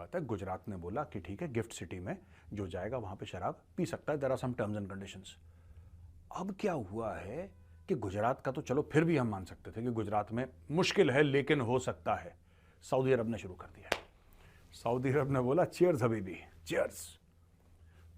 बात है, गुजरात ने बोला कि ठीक है, गिफ्ट सिटी में जो जाएगा वहां पे शराब पी सकता है, there are some terms and conditions. अब क्या हुआ है कि गुजरात का तो चलो फिर भी हम मान सकते थे कि गुजरात में मुश्किल है लेकिन हो सकता है, सऊदी अरब ने शुरू कर दिया है। सऊदी अरब ने बोला चीयर्स हबीबी, cheers.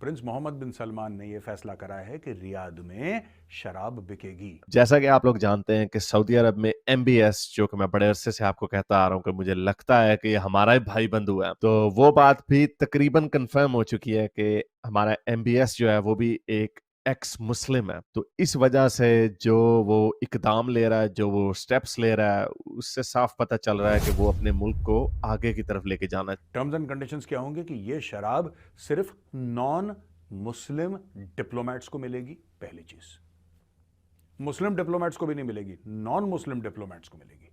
Prince Mohammed bin Salman ने यह फैसला करा है कि रियाद में शराब बिकेगी। जैसा कि आप लोग जानते हैं कि सऊदी अरब में MBS, जो कि मैं बड़े अरसे से आपको कहता आ रहा हूं कि मुझे लगता है कि हमारा ही भाई बंधु है, तो वो बात भी तकरीबन कंफर्म हो चुकी है कि हमारा MBS जो है वो भी एक एक्स मुस्लिम है। तो इस वजह से जो वो इकदाम ले रहा है, जो वो स्टेप्स ले रहा है, उससे साफ पता चल रहा है कि वो अपने मुल्क को आगे की तरफ लेके जाना है। टर्म्स एंड कंडीशंस क्या होंगे कि ये शराब सिर्फ नॉन मुस्लिम डिप्लोमेट्स को मिलेगी। पहली चीज, मुस्लिम डिप्लोमेट्स को भी नहीं मिलेगी, नॉन मुस्लिम डिप्लोमेट्स को मिलेगी।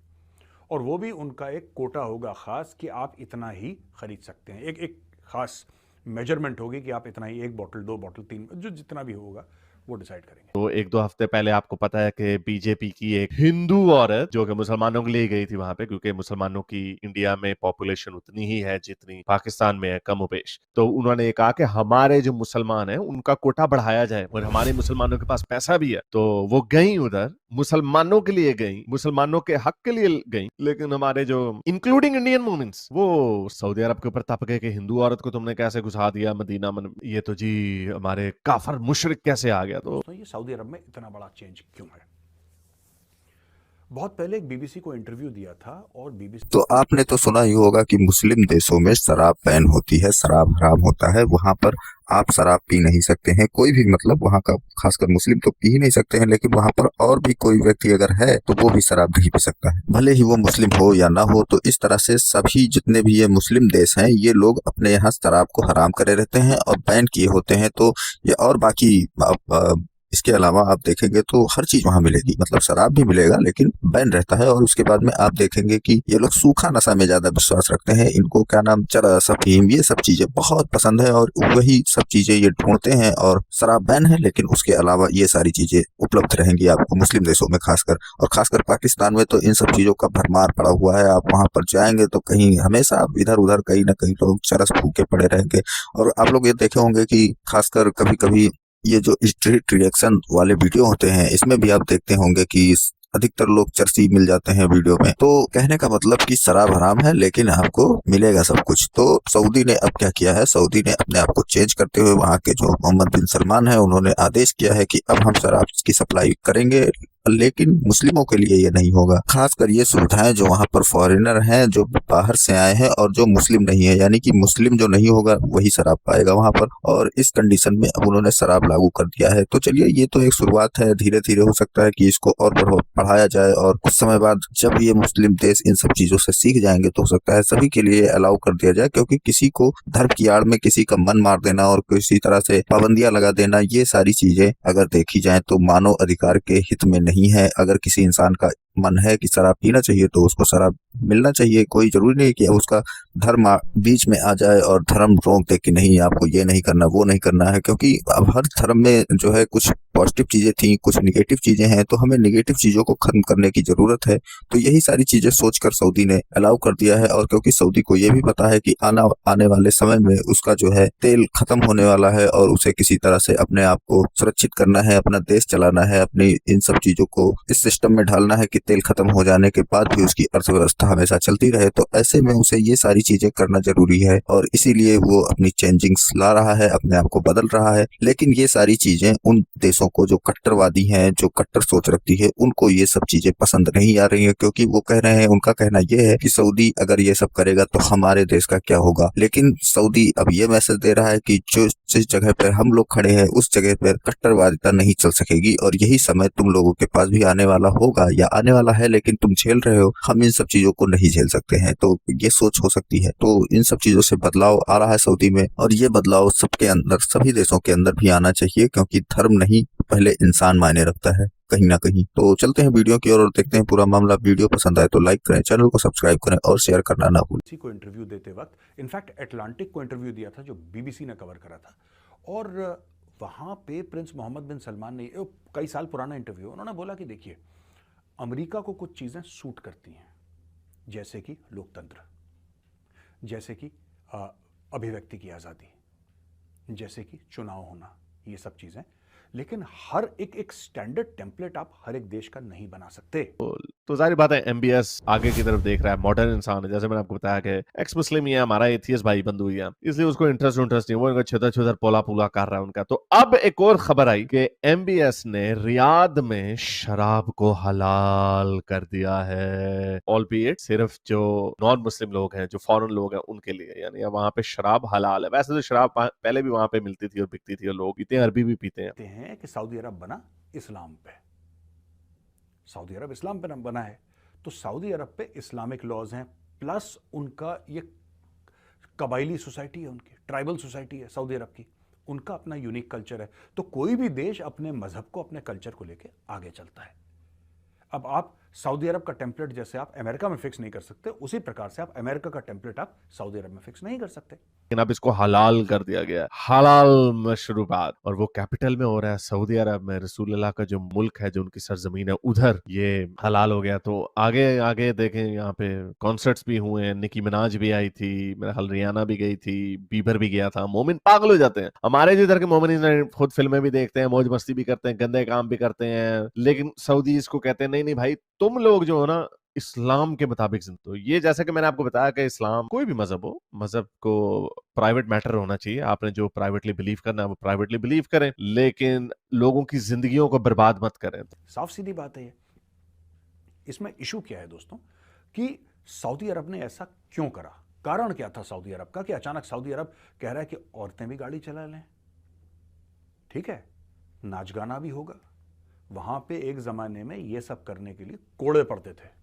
और वो भी उनका एक कोटा होगा खास कि आप इतना ही खरीद सकते हैं। एक एक खास मेजरमेंट होगी कि आप इतना ही, 1 बॉटल 2 बॉटल 3, जो जितना भी होगा वो डिसाइड करेंगे। तो 1-2 हफ्ते पहले आपको पता है कि बीजेपी की एक हिंदू औरत जो कि मुसलमानों के लिए गई थी वहां पे, क्योंकि मुसलमानों की इंडिया में पॉपुलेशन उतनी ही है जितनी पाकिस्तान में है, कमोबेश। तो उन्होंने ये कहा कि हमारे जो मुसलमान हैं उनका कोटा बढ़ाया जाए और हमारे मुसलमानों के पास पैसा भी है। तो वो गई उधर, मुसलमानों के लिए गई, मुसलमानों के हक के लिए गई, लेकिन हमारे जो इंक्लूडिंग इंडियन वुमेन्स वो सऊदी अरब के ऊपर तप गए कि हिंदू औरत को तुमने कैसे घुसा दिया मदीना में, ये तो जी हमारे काफर मुशरिक कैसे आ गया। तो ये सऊदी अरब में इतना बड़ा चेंज क्यों है? बहुत पहले एक बीबीसी को इंटरव्यू दिया था और बीबीसी तो आपने तो सुना ही होगा कि मुस्लिम देशों में शराब बैन होती है, शराब हराम होता है, वहां पर आप शराब पी नहीं सकते हैं कोई भी, मतलब वहां का खासकर मुस्लिम तो पी ही नहीं सकते हैं, लेकिन वहां पर और भी कोई व्यक्ति अगर है तो वो भी शराब नहीं पी सकता है, भले ही वो मुस्लिम हो या ना हो। तो इस तरह से सभी जितने भी ये मुस्लिम देश हैं ये लोग अपने यहाँ शराब को हराम करे रहते हैं और बैन किए होते हैं। तो ये और बाकी इसके अलावा आप देखेंगे तो हर चीज वहां मिलेगी, मतलब शराब भी मिलेगा लेकिन बैन रहता है। और उसके बाद में आप देखेंगे कि ये लोग सूखा नशा में ज्यादा विश्वास रखते हैं, इनको क्या नाम, चरस, अफीम, ये सब चीजें बहुत पसंद है और वही सब चीजें ये ढूंढते हैं। और शराब बैन है लेकिन उसके अलावा ये सारी चीजें उपलब्ध रहेंगी आपको मुस्लिम देशों में खासकर, और खासकर पाकिस्तान में तो इन सब चीजों का भरमार पड़ा हुआ है। आप वहां पर जाएंगे तो कहीं हमेशा आप इधर उधर कहीं ना कहीं लोग चरस फूके पड़े रहेंगे। और आप लोग ये देखे होंगे कि खासकर कभी कभी ये जो स्ट्रीट रिएक्शन वाले वीडियो होते हैं इसमें भी आप देखते होंगे कि अधिकतर लोग चर्सी मिल जाते हैं वीडियो में। तो कहने का मतलब कि शराब हराम है लेकिन आपको मिलेगा सब कुछ। तो सऊदी ने अब क्या किया है, सऊदी ने अपने आप को चेंज करते हुए वहां के जो मोहम्मद बिन सलमान है उन्होंने आदेश किया है कि अब हम शराब की सप्लाई करेंगे, लेकिन मुस्लिमों के लिए ये नहीं होगा। खासकर ये सुविधाएं जो वहां पर फॉरेनर हैं, जो बाहर से आए हैं और जो मुस्लिम नहीं है, यानी कि मुस्लिम जो नहीं होगा वही शराब पाएगा वहां पर। और इस कंडीशन में अब उन्होंने शराब लागू कर दिया है। तो चलिए, ये तो एक शुरुआत है, धीरे धीरे हो सकता है कि इसको और बढ़ाया जाए और कुछ समय बाद जब ये मुस्लिम देश इन सब चीजों से सीख जाएंगे तो हो सकता है सभी के लिए अलाउ कर दिया जाए। क्योंकि किसी को धर्म की आड़ में किसी का मन मार देना और किसी तरह से पाबंदियां लगा देना, ये सारी चीजें अगर देखी जाए तो मानव अधिकार के हित में नहीं है। अगर किसी इंसान का मन है कि शराब पीना चाहिए तो उसको शराब मिलना चाहिए। कोई जरूरी नहीं कि उसका धर्म बीच में आ जाए और धर्म रोक दे कि नहीं आपको ये नहीं करना वो नहीं करना है। क्योंकि अब हर धर्म में जो है कुछ पॉजिटिव चीजें थी, कुछ निगेटिव चीजें हैं, तो हमें निगेटिव चीजों को खत्म करने की जरूरत है। तो यही सारी चीजें सोचकर सऊदी ने अलाउ कर दिया है। और क्योंकि सऊदी को ये भी पता है कि आने वाले समय में उसका जो है तेल खत्म होने वाला है और उसे किसी तरह से अपने आप को सुरक्षित करना है, अपना देश चलाना है, अपनी इन सब चीजों को इस सिस्टम में ढालना है कि तेल खत्म हो जाने के बाद भी उसकी अर्थव्यवस्था हमेशा चलती रहे। तो ऐसे में उसे ये सारी चीजें करना जरूरी है और इसीलिए वो अपनी चेंजिंग्स ला रहा है, अपने आप को बदल रहा है। लेकिन ये सारी चीजें उन देशों को जो कट्टरवादी हैं, जो कट्टर सोच रखती है, उनको ये सब चीजें पसंद नहीं आ रही है। क्योंकि वो कह रहे हैं, उनका कहना ये है कि सऊदी अगर ये सब करेगा तो हमारे देश का क्या होगा। लेकिन सऊदी अब ये मैसेज दे रहा है कि जो जिस जगह पर हम लोग खड़े हैं उस जगह पर कट्टरवादिता नहीं चल सकेगी और यही समय तुम लोगों के पास भी आने वाला होगा या आने वाला है, लेकिन तुम झेल रहे हो, हम इन सब चीजों को नहीं झेल सकते हैं। तो ये सोच हो सकती है। तो इन सब चीजों से बदलाव आ रहा है सऊदी में और ये बदलाव सबके अंदर, सभी देशों के अंदर भी आना चाहिए। क्योंकि धर्म नहीं, पहले इंसान मायने रखता है कहीं ना कहीं। तो चलते हैं वीडियो की और देखते हैं पूरा मामला। वीडियो पसंद आए तो लाइक करें, चैनल को सब्सक्राइब करें और शेयर करना ना भूलें। किसी को इंटरव्यू देते वक्त इनफैक्ट एटलांटिक को इंटरव्यू दिया था जो बीबीसी ने कवर करा था, और वहां पे प्रिंस मोहम्मद बिन सलमान ने, कई साल पुराना इंटरव्यू, उन्होंने बोला कि देखिए, अमेरिका को कुछ चीजें सूट करती हैं, जैसे कि लोकतंत्र, जैसे कि अभिव्यक्ति की आज़ादी, जैसे कि चुनाव होना, ये सब चीज़ें। लेकिन हर एक स्टैंडर्ड टेम्पलेट आप हर एक देश का नहीं बना सकते। तो जाहिर बात है एमबीएस आगे की तरफ देख रहा है, मॉडर्न इंसान है, जैसे मैंने आपको बताया कि एक्स मुस्लिम ही है, हमारा एथियस्ट भाई बंधु ही है, इसलिए उसको इंटरेस्ट नहीं, वो छुतर छुतर पोला पुला कर रहा है उनका। तो अब एक और खबर आई कि एमबीएस ने रियाद में शराब को हलाल कर दिया है, ऑलबीइट सिर्फ जो नॉन मुस्लिम लोग हैं, जो फॉरेन लोग हैं उनके लिए, यानी वहां पे शराब हलाल है। वैसे तो शराब पहले भी वहां पे मिलती थी और बिकती थी और लोग पीते हैं, अरबी भी पीते हैं कि सऊदी अरब बना इस्लाम पे, सऊदी अरब इस्लाम पे बना है, तो सऊदी अरब पे इस्लामिक लॉज हैं, प्लस उनका ये कबाइली सोसाइटी है, उनकी ट्राइबल सोसाइटी है सऊदी अरब की, उनका अपना यूनिक कल्चर है। तो कोई भी देश अपने मजहब को, अपने कल्चर को लेके आगे चलता है। अब आप सऊदी अरब का टेम्पलेट जैसे आप अमेरिका में फिक्स नहीं कर सकते, उसी प्रकार से आप अमेरिका का टेम्पलेट आप सऊदी अरब में फिक्स नहीं कर सकते। लेकिन अब इसको हलाल कर दिया गया है, हलाल मशरूबात, और वो कैपिटल में हो रहा है सऊदी अरब में, रसूलुल्लाह का जो मुल्क है, जो उनकी सरजमीन है, उधर ये हलाल हो गया। तो आगे आगे देखें, यहाँ पे कॉन्सर्ट्स भी हुए हैं, निकी मिनाज भी आई थी, मेरा ख्याल रियाना भी गई थी, बीबर भी गया था। मोमिन पागल हो जाते हैं, हमारे जिधर के मोमिन खुद फिल्में भी देखते हैं, मौज मस्ती भी करते हैं, गंदे काम भी करते हैं, लेकिन सऊदी इसको कहते हैं नहीं नहीं भाई, तुम लोग जो हो ना इस्लाम के मुताबिक। तो ये जैसा कि मैंने आपको बताया कि इस्लाम कोई भी मजहब हो, मजहब को प्राइवेट मैटर होना चाहिए, आपने जो प्राइवेटली बिलीव करना है वो प्राइवेटली बिलीव करें, लेकिन लोगों की जिंदगियों को बर्बाद मत करें। साफ सीधी बात है ये। इसमें इशू क्या है दोस्तों, कि सऊदी अरब ने ऐसा क्यों करा, कारण क्या था सऊदी अरब का कि अचानक सऊदी अरब कह रहा है कि औरतें भी गाड़ी चला लें, ठीक है, नाच गाना भी होगा। वहां पे एक जमाने में ये सब करने के लिए कोड़े पड़ते थे,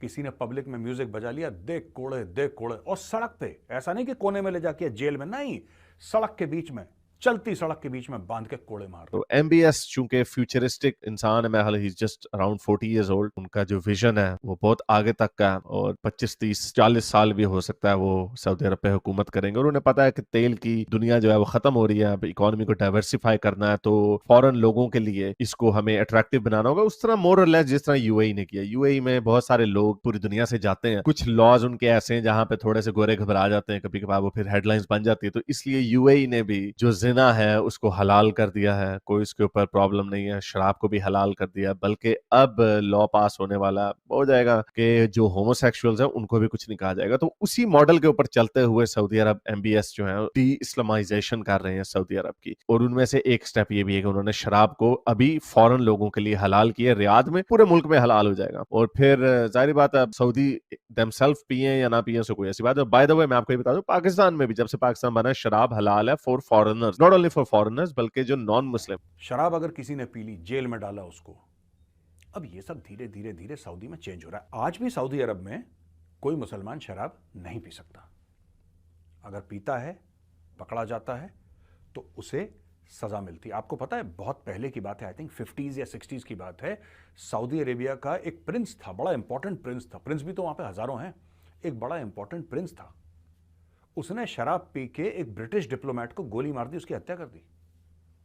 किसी ने पब्लिक में म्यूजिक बजा लिया, देख कोड़े, और सड़क पे, ऐसा नहीं कि कोने में ले जाके जेल में, नहीं, सड़क के बीच में, चलती सड़क के बीच में बांध के कोड़े मार। तो एमबीएस चूंकि फ्यूचरिस्टिक इंसान है, मैं हाल ही जस्ट अराउंड 40 इयर्स ओल्ड, उनका जो विजन है वो बहुत आगे तक का है, और 25 30 40 साल भी हो सकता है वो सऊदी अरब पे हुकूमत करेंगे। और उन्हें पता है कि तेल की दुनिया जो है वो खत्म हो रही है, अब इकोनॉमी को डाइवर्सिफाई करना है, तो फॉरेन लोगों के लिए इसको हमें अट्रैक्टिव बनाना होगा, उस तरह मोर और लेस जिस तरह यूएई ने किया। यूएई में बहुत सारे लोग पूरी दुनिया से जाते हैं, कुछ लॉज उनके ऐसे हैं जहां पे थोड़े से गोरे घबरा जाते हैं, कभी कभार वो फिर हेडलाइंस बन जाती है। तो इसलिए यूएई ने भी जो जिना है उसको हलाल कर दिया है, कोई इसके ऊपर प्रॉब्लम नहीं है। शराब को भी हलाल कर दिया, बल्कि अब लॉ पास होने वाला हो जाएगा कि जो होमोसेक्सुअल्स हैं उनको भी कुछ नहीं कहा जाएगा। तो उसी मॉडल के ऊपर चलते हुए सऊदी अरब एमबीएस जो है डी इस्लामाइजेशन कर रहे हैं सऊदी अरब की, और उनमें से एक स्टेप ये भी है कि उन्होंने शराब को अभी फॉरेन लोगों के लिए हलाल किया, रियाद में, पूरे मुल्क में हलाल हो जाएगा। और फिर जाहिर बात है, अब सऊदी देमसेल्फ पिए या ना पिए, से कोई ऐसी बात है। बाय द वे मैं आपको ये बता दूं, पाकिस्तान में भी जब से पाकिस्तान बना है, शराब हलाल है for foreigners, not only for foreigners बल्कि जो नॉन मुस्लिम। शराब अगर किसी ने पी ली, जेल में डाला उसको। अब ये सब धीरे धीरे धीरे सऊदी में चेंज हो रहा है। आज भी सऊदी अरब में कोई मुसलमान शराब नहीं पी सकता, अगर पीता है, पकड़ा जाता है, तो उसे सजा मिलती है। आपको पता है, बहुत पहले की बात है, आई थिंक 50s या 60s की बात है, सऊदी अरेबिया का एक प्रिंस था, बड़ा इंपॉर्टेंट प्रिंस था, प्रिंस भी तो वहां पे हजारों हैं, एक बड़ा इंपॉर्टेंट प्रिंस था, उसने शराब पी के एक ब्रिटिश डिप्लोमेट को गोली मार दी, उसकी हत्या कर दी।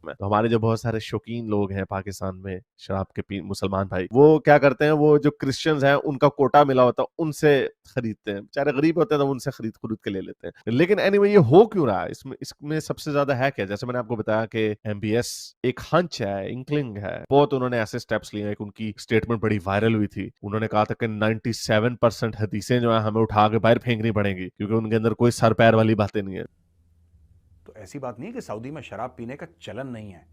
तो हमारे जो बहुत सारे शौकीन लोग हैं पाकिस्तान में शराब के, मुसलमान भाई, वो क्या करते हैं, वो जो क्रिश्चियंस हैं उनका कोटा मिला होता है उनसे खरीदते हैं, बेचारे गरीब होते हैं तो उनसे खरीद के ले लेते हैं। लेकिन एनीवे ये हो क्यों रहा है, इसमें सबसे ज्यादा है क्या, जैसे मैंने आपको बताया कि एमबीएस एक हंच है, इंक्लिंग है, बहुत उन्होंने ऐसे स्टेप्स लिए हैं। उनकी स्टेटमेंट बड़ी वायरल हुई थी, उन्होंने कहा था कि 97% हदीसें जो है हमें उठा के बाहर फेंकनी पड़ेंगी, क्योंकि उनके अंदर कोई सर पैर वाली बातें नहीं है। तो ऐसी बात नहीं है कि सऊदी में शराब पीने का चलन नहीं है,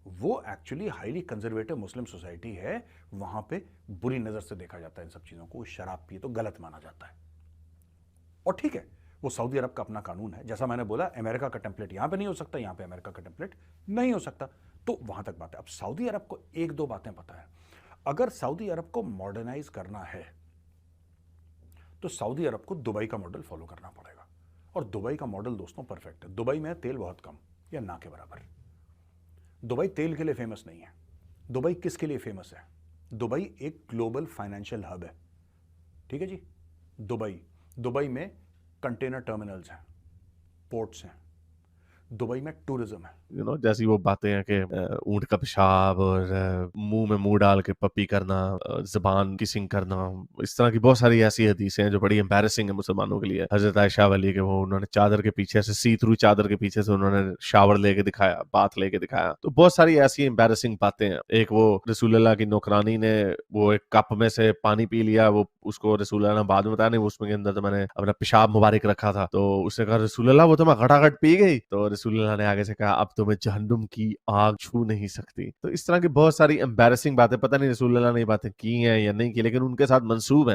वो एक्चुअली हाईली कंजर्वेटिव मुस्लिम सोसाइटी है, वहां पे बुरी नजर से देखा जाता है इन सब चीजों को, शराब पिए तो गलत माना जाता है। और ठीक है, वो सऊदी अरब का अपना कानून है, जैसा मैंने बोला, अमेरिका का टेम्पलेट यहां पे नहीं हो सकता, यहां पे अमेरिका का टेम्पलेट नहीं हो सकता, तो वहां तक बात है। अब सऊदी अरब को एक दो बातें पता है, अगर सऊदी अरब को मॉडर्नाइज करना है तो सऊदी अरब को दुबई का मॉडल फॉलो करना पड़ेगा, और दुबई का मॉडल दोस्तों परफेक्ट है। दुबई में तेल बहुत कम या ना के बराबर। दुबई तेल के लिए फेमस नहीं है, दुबई किसके लिए फेमस है, दुबई एक ग्लोबल फाइनेंशियल हब है, ठीक है जी। दुबई में कंटेनर टर्मिनल्स हैं, पोर्ट्स हैं, दुबई में टूरिज्म है। जैसी वो बातें हैं कि ऊंट का पेशाब और मुंह में मुंह डाल के पप्पी करना, जुबान किसिंग करना, इस तरह की बहुत सारी ऐसी हदीसें हैं जो बड़ी एम्बैरेसिंग है मुसलमानों के लिए। हजरत आयशा वाली के वो उन्होंने चादर के पीछे से, सी थ्रू चादर के पीछे से उन्होंने शावर लेके दिखाया, बाथ लेके दिखाया। तो बहुत सारी ऐसी एम्बैरेसिंग बातें हैं। एक वो रसूलुल्लाह की नौकरानी ने वो एक कप में से पानी पी लिया, वो उसको रसूलुल्लाह ने बाद में बताया नहीं उसमें के अंदर तो मैंने अपना पेशाब मुबारक रखा था। तो उसने कहा रसूलुल्लाह वो तो मैं घटाघट पी गई। तो रसूलुल्लाह ने आगे से कहा अब तो मैं जहन्नुम की आग छू नहीं सकती। तो इस तरह की बहुत सारी एम्बैरेसिंग बातें, पता नहीं रसूलुल्लाह ने ये बातें की हैं या नहीं की, लेकिन उनके साथ मंसूब है।